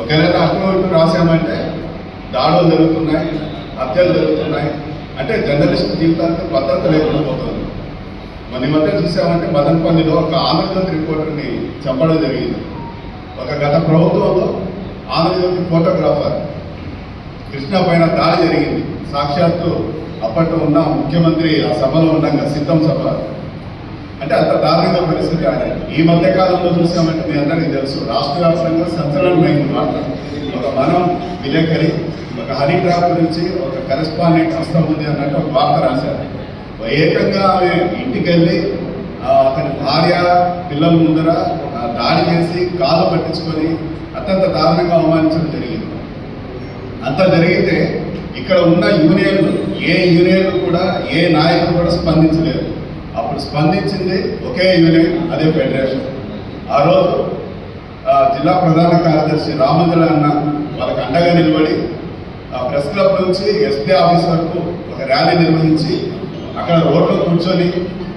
ఒకవేళ అటు ఇటు రాసామంటే దాడులు జరుగుతున్నాయి, హత్యలు జరుగుతున్నాయి, అంటే జర్నలిస్ట్ జీవితానికి భద్రత లేకుండా పోతుంది. మన మధ్య చూసామంటే మదనపల్లిలో ఒక ఆంధ్రజ్యోతి రిపోర్టర్ని చంపడం జరిగింది. ఒక గత ప్రభుత్వంలో ఆంధ్రజ్యోతి ఫోటోగ్రాఫర్ కృష్ణ పైన దాడి జరిగింది. సాక్షాత్తు అప్పట్లో ఉన్న ముఖ్యమంత్రి ఆ సభలో ఉండగా సిద్ధం సభ, అంటే అంత దారుణంగా పరిస్థితి ఆయన. ఈ మధ్య కాలంలో చూసామంటే మీ అందరికీ తెలుసు, రాష్ట్ర వ్యాప్తంగా సంచలనమైంది మాట. ఒక మనం విలేకరి ఒక హనీ ట్రాప్ గురించి ఒక కరెస్పాండెంట్ హస్తం ఉంది అన్నట్టు ఒక వార్త రాశారు. ఏకంగా ఆమె ఇంటికి వెళ్ళి అతని భార్య పిల్లల ముందర దాడి చేసి కాలు పట్టించుకొని అత్యంత దారుణంగా అవమానించడం జరిగింది. అంత జరిగితే ఇక్కడ ఉన్న యూనియన్లు ఏ యూనియన్లు కూడా ఏ నాయకులు కూడా స్పందించలేదు. అప్పుడు స్పందించింది ఒకే యూనియన్, అదే ఫెడరేషన్. ఆ రోజు జిల్లా ప్రధాన కార్యదర్శి రామంజల అన్న వాళ్ళకి అండగా నిలబడి ఆ ప్రెస్ క్లబ్ నుంచి ఎస్పీ ఆఫీస్ వరకు ఒక ర్యాలీ నిర్వహించి అక్కడ రోడ్లో కూర్చొని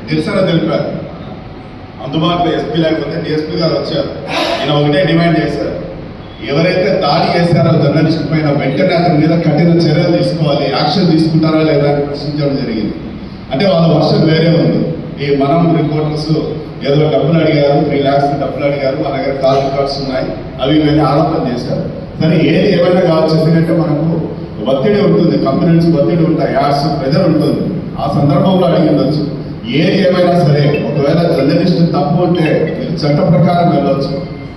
నిరసన తెలిపారు. అందుబాటులో ఎస్పీ లేకపోతే డిఎస్పీ గారు వచ్చారు. ఈయన ఒకటే డిమాండ్ చేశారు, ఎవరైతే దాడి చేశారో జర్నలిస్ట్ పైన వెంటనే అతని మీద కఠిన చర్యలు తీసుకోవాలి, యాక్షన్ తీసుకుంటారా లేదా అని ప్రశ్నించడం జరిగింది. అంటే వాళ్ళ వర్షం వేరే ఉంది. ఈ మనం రిపోర్టర్స్ ఏదో డబ్బులు అడిగారు, 3 lakhs డబ్బులు అడిగారు, మన దగ్గర కాల్ రికార్డ్స్ ఉన్నాయి, అవి ఇవన్నీ ఆరోపణ చేశారు. సరే ఏది ఏమైనా కావచ్చు, ఎందుకంటే మనకు ఒత్తిడి ఉంటుంది, కంపెనీ నుంచి ఒత్తిడి ఉంటాయి, యాడ్స్ ప్రెజర్ ఉంటుంది. ఆ సందర్భంలో అడిగి ఉండొచ్చు. ఏది ఏమైనా సరే ఒకవేళ జర్నలిస్ట్ తప్పు ఉంటే మీరు చట్ట ప్రకారం వెళ్ళవచ్చు,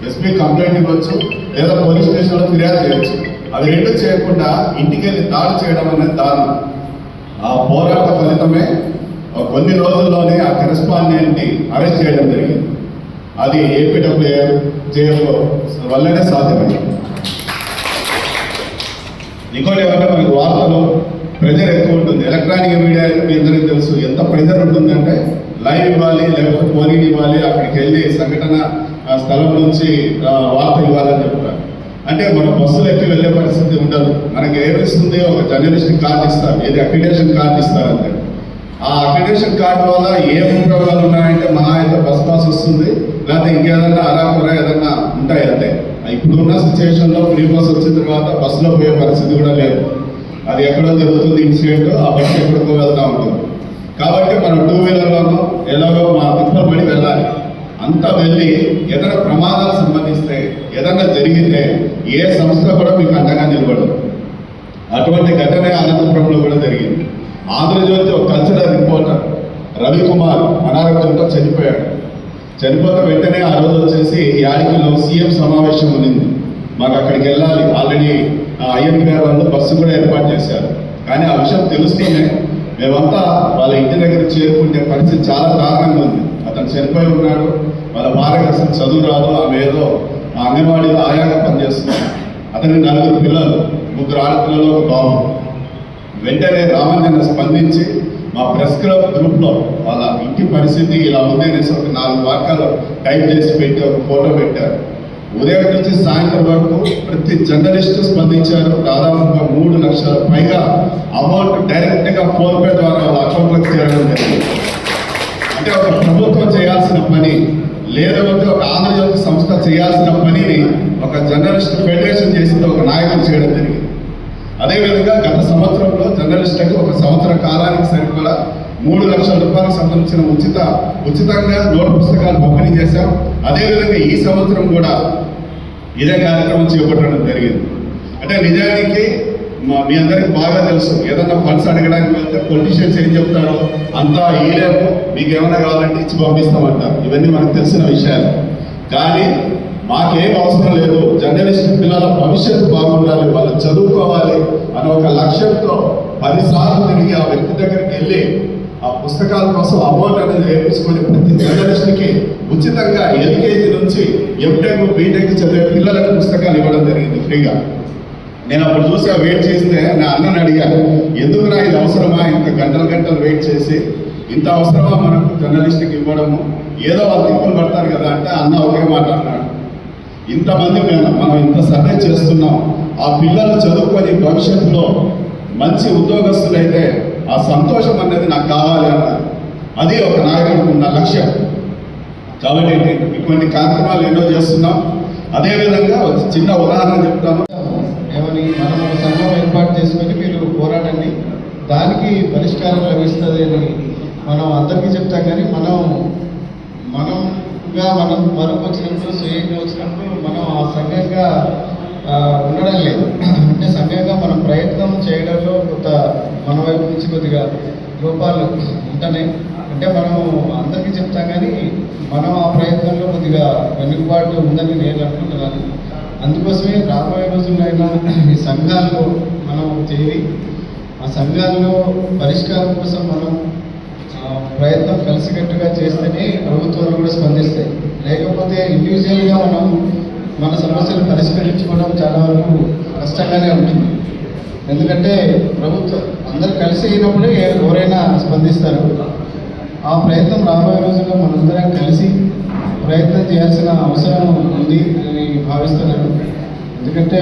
ఎస్పీ కంప్లైంట్ ఇవ్వచ్చు, లేదా పోలీస్ స్టేషన్లో ఫిర్యాదు చేయవచ్చు. అది రెండు చేయకుండా ఇంటికి వెళ్ళి దాడి చేయడం అనేది దారుణం. ఆ పోరాట ఫలితమే కొన్ని రోజుల్లోనే ఆ కరెస్పాండెంట్ని అరెస్ట్ చేయడం జరిగింది. అది ఏపీడబ్ల్యూఏ జైల్లో వల్లనే సాధ్యమైంది. ఇంకోటి ఏమంటే మనకి వార్తలు ప్రెజర్ ఎక్కువ ఉంటుంది. ఎలక్ట్రానిక్ మీడియా అయితే మీ అందరికీ తెలుసు ఎంత ప్రెజర్ ఉంటుందంటే లైవ్ ఇవ్వాలి, లేకపోతే పోలింగ్ ఇవ్వాలి, అక్కడికి వెళ్ళి సంఘటన స్థలం నుంచి వార్త ఇవ్వాలని చెప్తారు. అంటే మన బస్సులు ఎక్కి వెళ్ళే పరిస్థితి ఉండదు. మనకి ఏమిస్తుంది, ఒక జర్నలిస్ట్ కార్డు ఇస్తారు, ఏది అక్రిడేషన్ కార్డు ఇస్తారంటే ఆ అక్రిడేషన్ కార్డు వల్ల ఏం ఉపయోగాలు ఉన్నాయంటే మహా అయితే బస్ పాస్ వస్తుంది, లేకపోతే ఇంకేదన్నా అరాకుర ఏదన్నా ఉంటాయి. అంటే ఇప్పుడున్న సిచ్యువేషన్లో ఫ్రీ బస్ వచ్చిన తర్వాత బస్సులో పోయే పరిస్థితి కూడా లేదు. అది ఎక్కడో జరుగుతుంది ఇన్సిడెంట్, ఆ బస్సు ఎక్కడికో వెళ్తూ ఉంటుంది. కాబట్టి మనం 2 వీలర్లోనూ ఎలాగో మా తిప్పబడి వెళ్ళాలి. అంతా వెళ్ళి ఏదైనా ప్రమాదాలు సంబంధిస్తే ఏదైనా జరిగితే ఏ సంస్థ కూడా మీకు అండగా నిలబడదు. అటువంటి ఘటన అనంతపురంలో కూడా జరిగింది. ఆంధ్రజ్యోతి ఒక కల్చరల్ రిపోర్టర్ రవికుమార్ అనారోగ్యంతో చనిపోయాడు. చనిపోతే వెంటనే ఆ రోజు వచ్చేసి యాడికిలో సీఎం సమావేశం ఉన్నింది. మాకు అక్కడికి వెళ్ళాలి, ఆల్రెడీ ఐఎంపీ వాళ్ళు బస్సు కూడా ఏర్పాటు చేశారు. కానీ ఆ విషయం తెలుస్తూనే మేమంతా వాళ్ళ ఇంటి దగ్గర చేరుకుంటే పరిస్థితి చాలా దారుణంగా ఉంది. అతను చనిపోయి ఉన్నాడు, వాళ్ళ భార్యకు అసలు చదువు రాదు, ఆమె ఏదో అంగన్వాడీలో ఆయాగా పనిచేస్తుంది. అతనికి 4 పిల్లలు, 3 ఆడపిల్లలు, 1 బాబు. వెంటనే రామంజన స్పందించి మా ప్రెస్ క్లబ్ గ్రూప్లో వాళ్ళ ఇంటి పరిస్థితి ఇలా ఉంది అనేసి ఒక 4 వాక్యాలు టైప్ చేసి పెట్టి ఒక ఫోటో పెట్టారు. ఉదయం నుంచి సాయంత్రం వరకు ప్రతి జర్నలిస్ట్ స్పందించారు. దాదాపుగా 3 లక్షల పైగా అమౌంట్ డైరెక్ట్గా ఫోన్పే ద్వారా వాళ్ళ అకౌంట్లకు చేరడం జరిగింది. అంటే ఒక ప్రభుత్వం చేయాల్సిన పని, లేదంటే ఒక ఆంధ్రజ్యోతి సంస్థ చేయాల్సిన పనిని ఒక జర్నలిస్ట్ ఫెడరేషన్ చేసింది, ఒక నాయకులు చేయడం జరిగింది. అదేవిధంగా గత సంవత్సరంలో జర్నలిస్టులకు 1 సంవత్సర కాలానికి సరిపడా 3 లక్షల రూపాయలకు సంబంధించిన ఉచితంగా నోట్ పుస్తకాలు పంపిణీ చేశాం. అదేవిధంగా ఈ సంవత్సరం కూడా ఇదే కార్యక్రమం చేపట్టడం జరిగింది. అంటే నిజానికి మీ అందరికీ బాగా తెలుసు, ఏదన్నా ఫండ్స్ అడగడానికి వెళ్తే పొలిటీషియన్స్ ఏం చెప్తారో అంతా ఈలేము, మీకు ఏమైనా కావాలంటే ఇచ్చి పంపిస్తామంటారు. ఇవన్నీ మనకు తెలిసిన విషయాలు. కానీ మాకేం అవసరం లేదు, జర్నలిస్ట్ పిల్లల భవిష్యత్తు బాగుండాలి, వాళ్ళు చదువుకోవాలి అనే ఒక లక్ష్యంతో 10 సార్లు తిరిగి ఆ వ్యక్తి దగ్గరికి వెళ్ళి ఆ పుస్తకాల కోసం అమౌంట్ అనేది వేయించుకొని ప్రతి జర్నలిస్ట్కి ఉచితంగా ఎల్కేజీ నుంచి ఎంటెక్ బీటెక్ చదివే పిల్లలకు పుస్తకాలు ఇవ్వడం జరిగింది ఫ్రీగా. నేను అప్పుడు చూసి వెయిట్ చేస్తే నా అన్నని అడిగాను, ఎందుకురా ఇది అవసరమా, ఇంత గంటలు వెయిట్ చేసి ఇంత అవసరమా మనకు జర్నలిస్ట్కి ఇవ్వడము, ఏదో వాళ్ళు తిప్పులు పడతారు కదా అంటే అన్న ఒకే మాట అన్నాడు, ఇంతమంది మనం ఇంత సర్వే చేస్తున్నాం, ఆ పిల్లలు చదువుకొని భవిష్యత్తులో మంచి ఉద్యోగస్తులైతే ఆ సంతోషం అనేది నాకు కావాలి అన్నారు. అది ఒక నాయకుడికి ఉన్న లక్ష్యం. కాబట్టి ఇటువంటి కార్యక్రమాలు ఎన్నో చేస్తున్నాం. అదేవిధంగా చిన్న ఉదాహరణ చెప్తాను. ఏమని మనం ఒక సంఘం ఏర్పాటు చేసుకొని మీరు పోరాడండి, దానికి పరిష్కారం లభిస్తుంది అని మనం అందరికీ చెప్తాం. కానీ మనం మరొక వచ్చినప్పుడు స్వయంగా వచ్చినప్పుడు మనం ఆ సంఘంగా ఉండడం లేదు. అంటే సంఘంగా మనం ప్రయత్నం చేయడంలో కొంత మన వైపు నుంచి కొద్దిగా లోపాలు ఉంటున్నాయి. అంటే మనం అందరికీ చెప్తాం కానీ మనం ఆ ప్రయత్నంలో కొద్దిగా వెనుకబాటు ఉందని నేను అనుకుంటున్నాను. అందుకోసమే రాబోయే రోజుల్లో అయినా ఈ సంఘాల్లో మనం చేరి ఆ సంఘాల్లో పరిష్కారం కోసం మనం ప్రయత్నం కలిసికట్టుగా చేస్తేనే ప్రభుత్వాలు కూడా స్పందిస్తాయి. లేకపోతే ఇండివిజువల్గా మనం మన సమస్యలు పరిష్కరించుకోవడం చాలా వరకు కష్టంగానే ఉంటుంది. ఎందుకంటే ప్రభుత్వం అందరు కలిసి అయినప్పుడే ఎవరైనా స్పందిస్తారు. ఆ ప్రయత్నం రాబోయే రోజుల్లో మనందరం కలిసి ప్రయత్నం చేయాల్సిన అవసరం ఉంది అని భావిస్తున్నాను. ఎందుకంటే